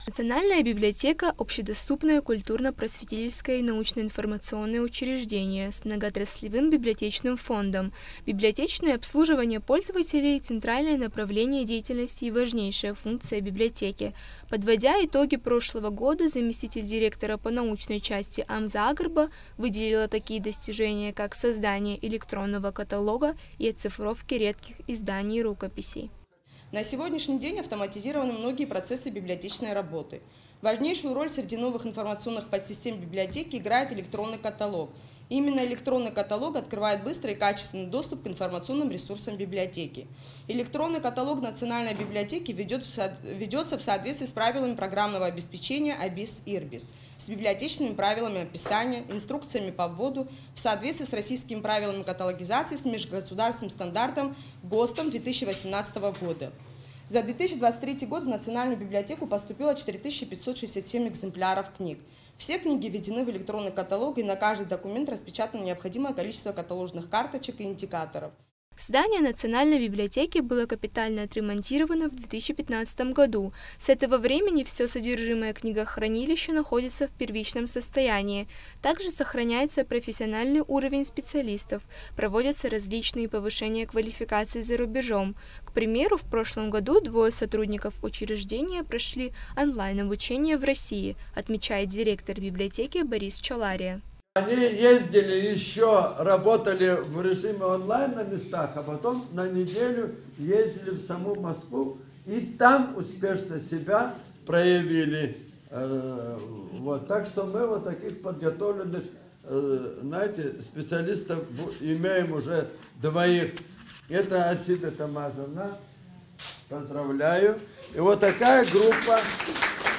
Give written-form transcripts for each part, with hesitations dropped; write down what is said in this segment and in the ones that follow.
Национальная библиотека – общедоступное культурно-просветительское и научно-информационное учреждение с многоотраслевым библиотечным фондом. Библиотечное обслуживание пользователей – центральное направление деятельности и важнейшая функция библиотеки. Подводя итоги прошлого года, заместитель директора по научной части Амза Агарба выделила такие достижения, как создание электронного каталога и оцифровки редких изданий и рукописей. На сегодняшний день автоматизированы многие процессы библиотечной работы. Важнейшую роль среди новых информационных подсистем библиотеки играет электронный каталог. Именно электронный каталог открывает быстрый и качественный доступ к информационным ресурсам библиотеки. Электронный каталог Национальной библиотеки ведется в соответствии с правилами программного обеспечения АБИС-ИРБИС, с библиотечными правилами описания, инструкциями по вводу, в соответствии с российскими правилами каталогизации с межгосударственным стандартом ГОСТом 2018 года. За 2023 год в Национальную библиотеку поступило 4567 экземпляров книг. Все книги введены в электронный каталог, и на каждый документ распечатано необходимое количество каталожных карточек и индикаторов. Здание Национальной библиотеки было капитально отремонтировано в 2015 году. С этого времени все содержимое книгохранилища находится в первичном состоянии. Также сохраняется профессиональный уровень специалистов, проводятся различные повышения квалификации за рубежом. К примеру, в прошлом году 2 сотрудников учреждения прошли онлайн-обучение в России, отмечает директор библиотеки Борис Чалария. Они ездили еще, работали в режиме онлайн на местах, а потом на неделю ездили в саму Москву и там успешно себя проявили. Вот. Так что мы вот таких подготовленных, знаете, специалистов имеем уже 2. Это Асида Тамазовна, поздравляю. И вот такая группа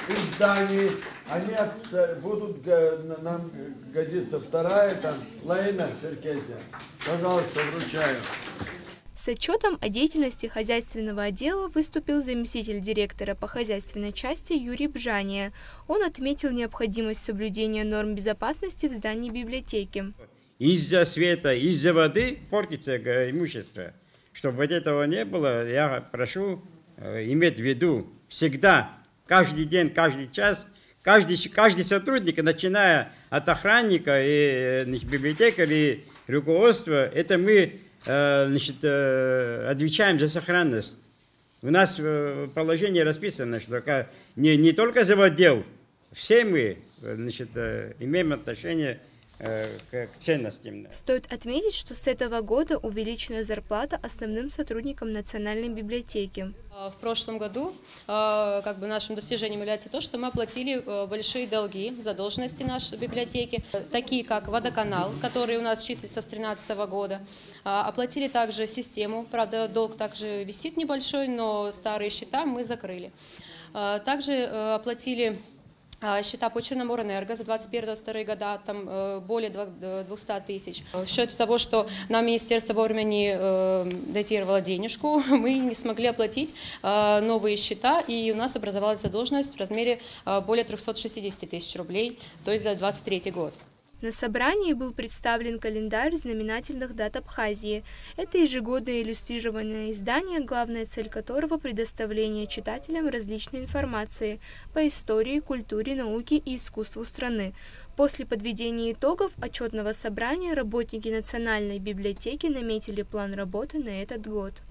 изданий. Они будут нам годиться. 2, там, Лаина, Черкесия. Пожалуйста, вручаю. С отчетом о деятельности хозяйственного отдела выступил заместитель директора по хозяйственной части Юрий Бжания. Он отметил необходимость соблюдения норм безопасности в здании библиотеки. Из-за света, из-за воды портится имущество. Чтобы вот этого не было, я прошу иметь в виду всегда, каждый день, каждый час, каждый сотрудник, начиная от охранника и библиотекаря и руководства, это мы отвечаем за сохранность. У нас в положении расписано, что не только заводел, все мы имеем отношение к ценностям. Стоит отметить, что с этого года увеличена зарплата основным сотрудникам Национальной библиотеки. В прошлом году нашим достижением является то, что мы оплатили большие долги, задолженности нашей библиотеки, такие как водоканал, который у нас числится с 2013 года. Оплатили также систему, правда долг также висит небольшой, но старые счета мы закрыли. Также оплатили счета по Черноморэнерго за 2021-2022 года, там более 200 тысяч. В счете того, что нам министерство вовремя не датировало денежку, мы не смогли оплатить новые счета, и у нас образовалась задолженность в размере более 360 тысяч рублей, то есть за 2023 год. На собрании был представлен календарь знаменательных дат Абхазии. Это ежегодное иллюстрированное издание, главная цель которого – предоставление читателям различной информации по истории, культуре, науке и искусству страны. После подведения итогов отчетного собрания работники Национальной библиотеки наметили план работы на этот год.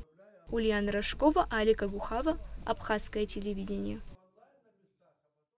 Ульяна Рожкова, Алика Гухава, Абхазское телевидение.